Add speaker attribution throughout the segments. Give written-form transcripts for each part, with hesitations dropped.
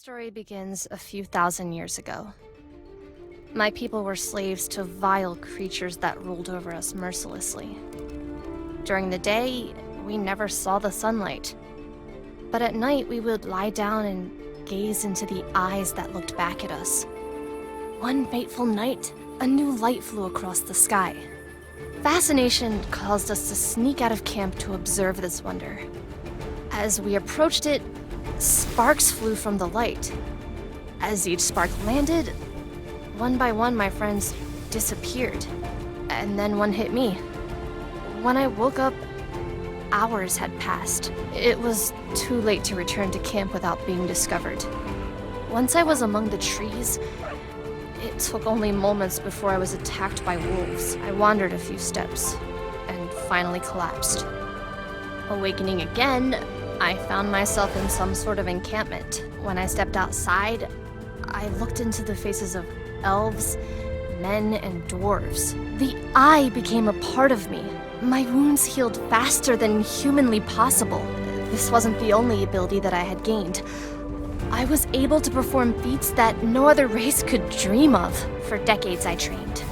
Speaker 1: story begins a few thousand years ago. My people were slaves to vile creatures that ruled over us mercilessly. During the day, we never saw the sunlight. But at night, we would lie down and gaze into the eyes that looked back at us. One fateful night, a new light flew across the sky. Fascination caused us to sneak out of camp to observe this wonder. As we approached it, sparks flew from the light. As each spark landed, one by one my friends disappeared, and then one hit me. When I woke up, hours had passed. It was too late to return to camp without being discovered. Once I was among the trees, it took only moments before I was attacked by wolves. I wandered a few steps, and finally collapsed. Awakening again, I found myself in some sort of encampment. When I stepped outside, I looked into the faces of elves, men, and dwarves. The eye became a part of me. My wounds healed faster than humanly possible. This wasn't the only ability that I had gained. I was able to perform feats that no other race could dream of. For decades I trained,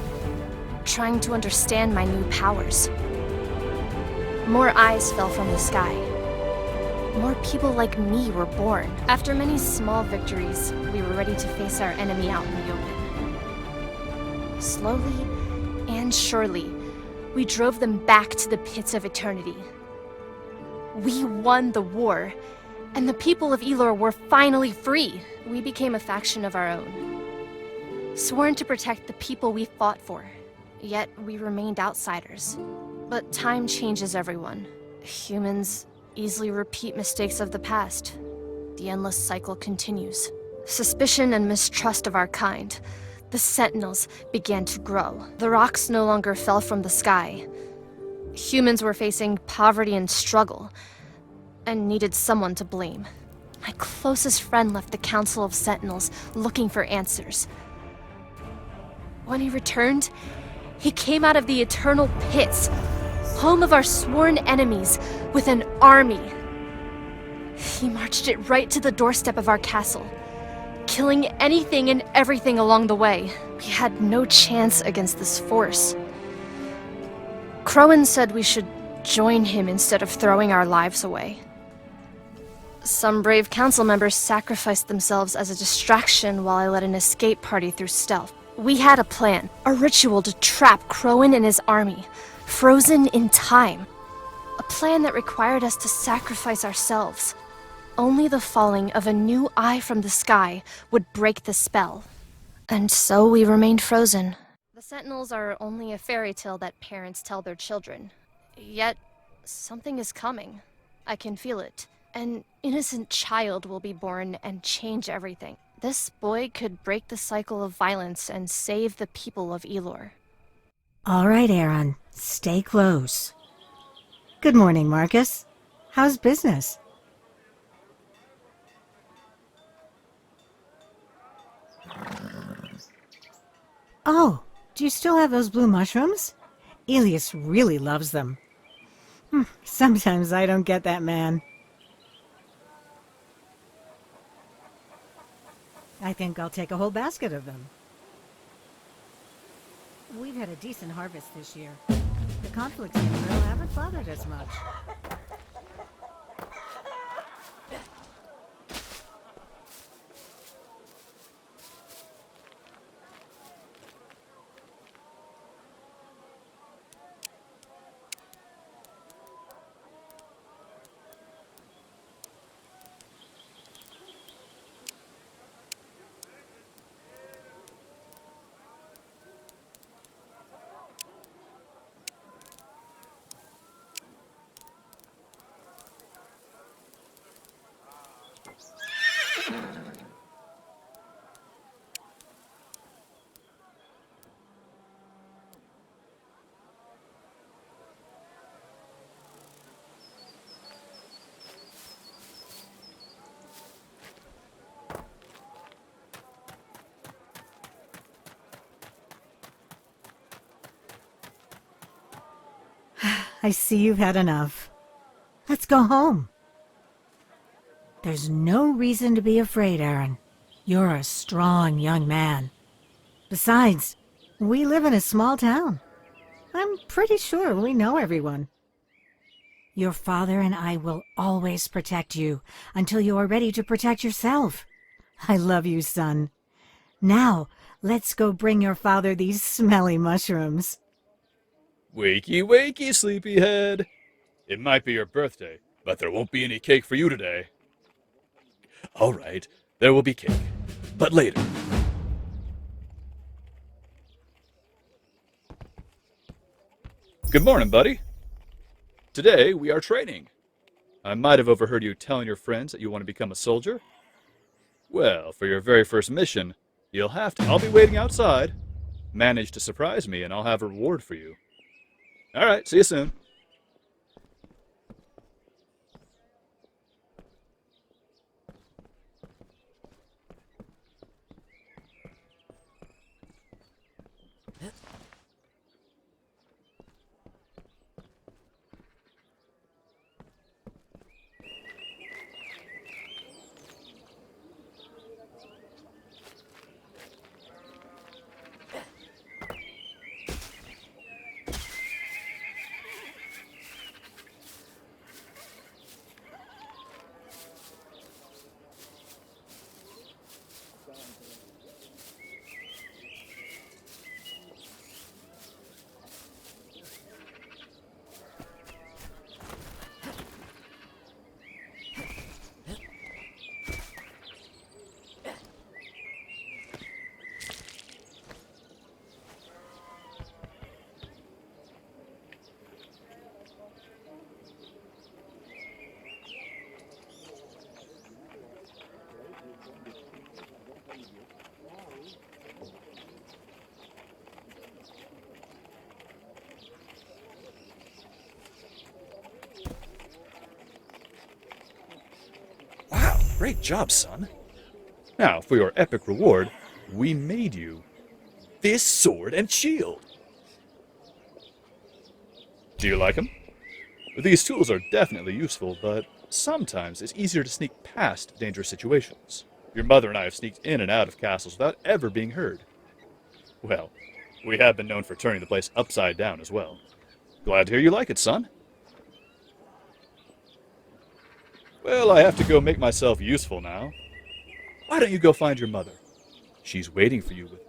Speaker 1: trying to understand my new powers. More eyes fell from the sky. More people like me were born. After many small victories, we were ready to face our enemy out in the open. Slowly and surely, we drove them back to the pits of eternity. We won the war, and the people of Elor were finally free. We became a faction of our own, sworn to protect the people we fought for. Yet we remained outsiders. But time changes everyone. Humans easily repeat mistakes of the past. The endless cycle continues. Suspicion and mistrust of our kind. The sentinels began to grow. The rocks no longer fell from the sky. Humans were facing poverty and struggle, and needed someone to blame. My closest friend left the Council of Sentinels looking for answers. When he returned, he came out of the eternal pits, home of our sworn enemies, with an army. He marched it right to the doorstep of our castle, killing anything and everything along the way. We had no chance against this force. Crowan said we should join him instead of throwing our lives away. Some brave council members sacrificed themselves as a distraction while I led an escape party through stealth. We had a plan, a ritual to trap Crowan and his army, frozen in time. A plan that required us to sacrifice ourselves. Only the falling of a new eye from the sky would break the spell. And so we remained frozen. The Sentinels are only a fairy tale that parents tell their children. Yet, something is coming. I can feel it. An innocent child will be born and change everything. This boy could break the cycle of violence and save the people of Elor.
Speaker 2: All right, Aron. Stay close. Good morning, Marcus. How's business? Oh, do you still have those blue mushrooms? Elias really loves them. Sometimes I don't get that man. I think I'll take a whole basket of them. We've had a decent harvest this year. The conflicts in Israel haven't bothered us much. I see you've had enough. Let's go home. There's no reason to be afraid, Aron. You're a strong young man. Besides, we live in a small town. I'm pretty sure we know everyone. Your father and I will always protect you until you are ready to protect yourself. I love you, son. Now, let's go bring your father these smelly mushrooms.
Speaker 3: Wakey, wakey, sleepyhead. It might be your birthday, but there won't be any cake for you today. All right, there will be cake, but later. Good morning, buddy. Today we are training. I might have overheard you telling your friends that you want to become a soldier. Well, for your very first mission, you'll have to. I'll be waiting outside. Manage to surprise me, and I'll have a reward for you. All right, see you soon. Wow, great job, son. Now, for your epic reward, we made you this sword and shield. Do you like them? These tools are definitely useful, but sometimes it's easier to sneak past dangerous situations. Your mother and I have sneaked in and out of castles without ever being heard. Well, we have been known for turning the place upside down as well. Glad to hear you like it, son. Well, I have to go make myself useful now. Why don't you go find your mother? She's waiting for you with...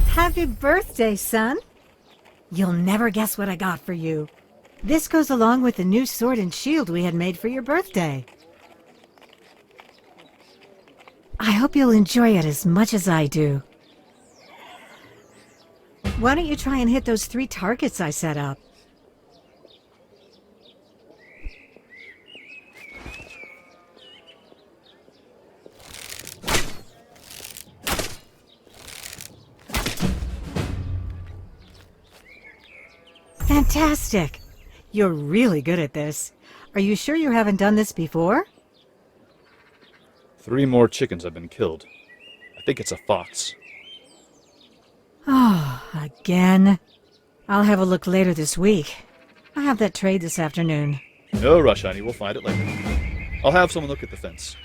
Speaker 2: Happy birthday, son! You'll never guess what I got for you. This goes along with the new sword and shield we had made for your birthday. I hope you'll enjoy it as much as I do. Why don't you try and hit those 3 targets I set up? Fantastic! You're really good at this. Are you sure you haven't done this before?
Speaker 3: 3 more chickens have been killed. I think it's a fox.
Speaker 2: Oh, again? I'll have a look later this week. I have that trade this afternoon.
Speaker 3: No rush, honey. We'll find it later. I'll have someone look at the fence.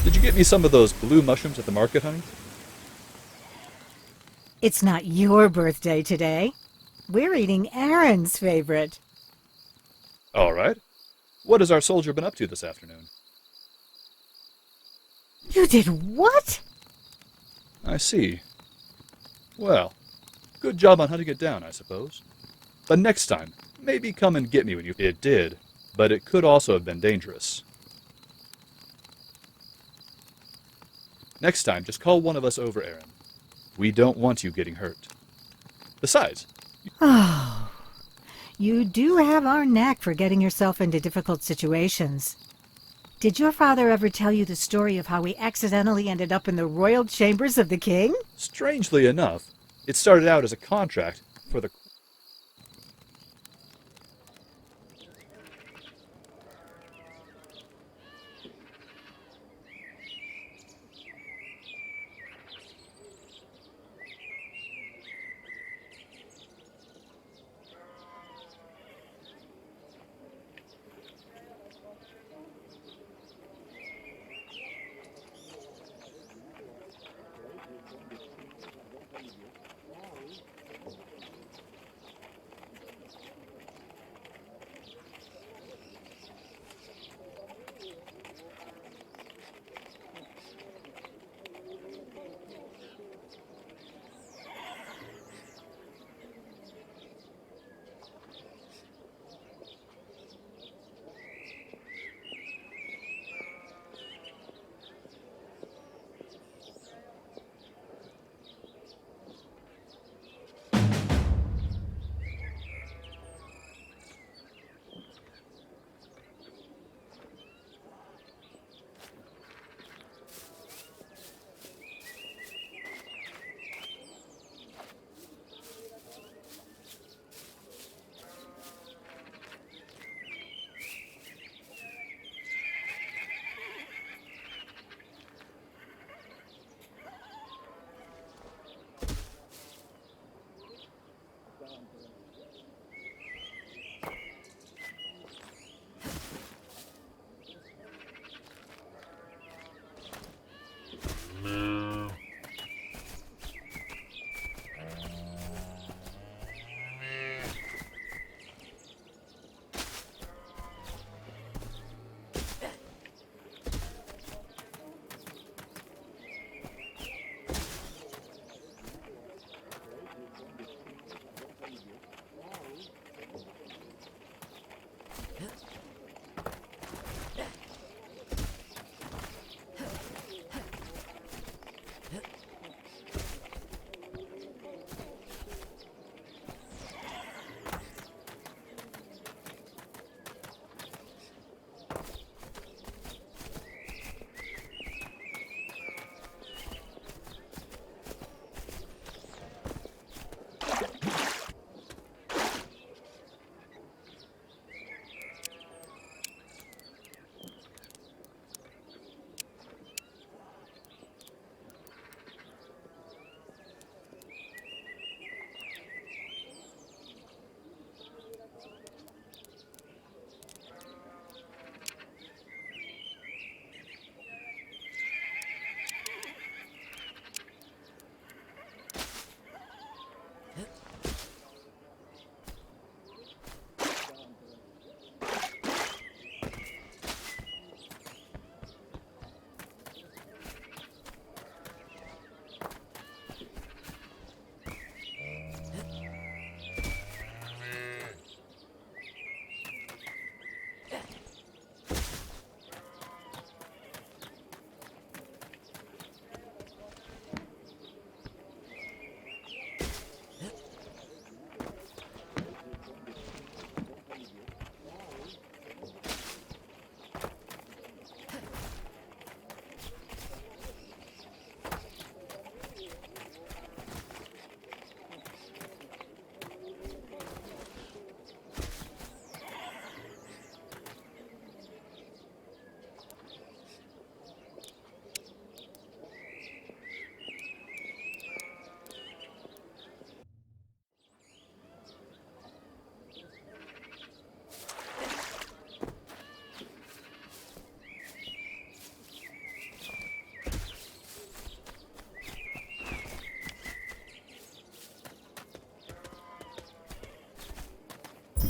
Speaker 3: Did you get me some of those blue mushrooms at the market, honey?
Speaker 2: It's not your birthday today. We're eating Aaron's favorite.
Speaker 3: All right. What has our soldier been up to this afternoon?
Speaker 2: You did what?
Speaker 3: I see. Well, good job on hunting it down, I suppose. But next time, maybe come and get me when you... It did, but it could also have been dangerous. Next time, just call one of us over, Aaron. We don't want you getting hurt. Besides...
Speaker 2: Oh, you do have our knack for getting yourself into difficult situations. Did your father ever tell you the story of how we accidentally ended up in the royal chambers of the king?
Speaker 3: Strangely enough, it started out as a contract for the...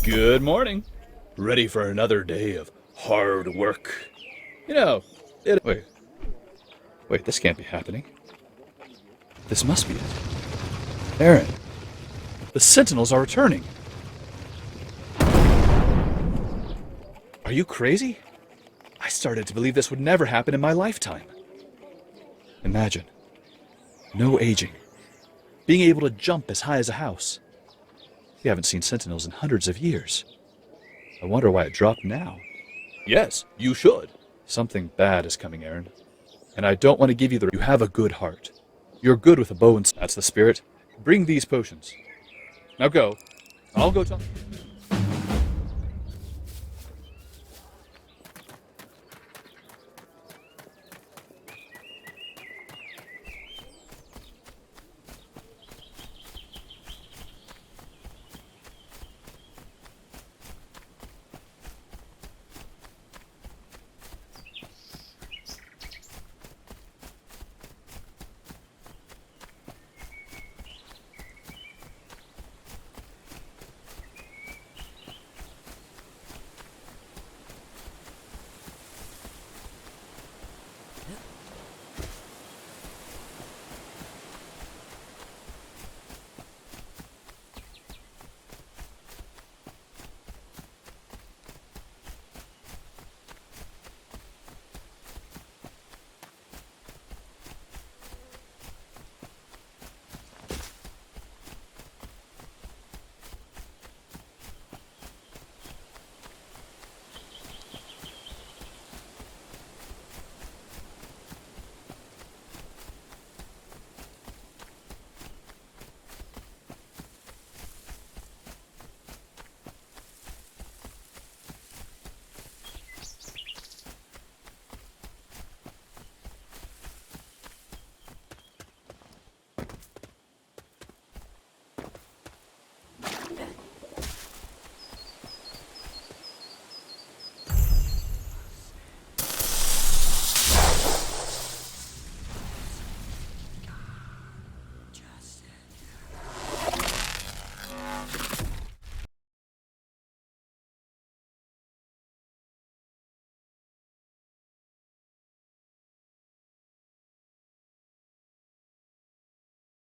Speaker 3: Good morning. Ready for another day of hard work. You know, Wait, this can't be happening. This must be it. Aron, the Sentinels are returning. Are you crazy? I started to believe this would never happen in my lifetime. Imagine. No aging. Being able to jump as high as a house. We haven't seen Sentinels in hundreds of years. I wonder why it dropped now. Yes, you should. Something bad is coming, Aron. And I don't want to give you the... You have a good heart. You're good with a bow and... That's the spirit. Bring these potions. Now go. I'll go talk...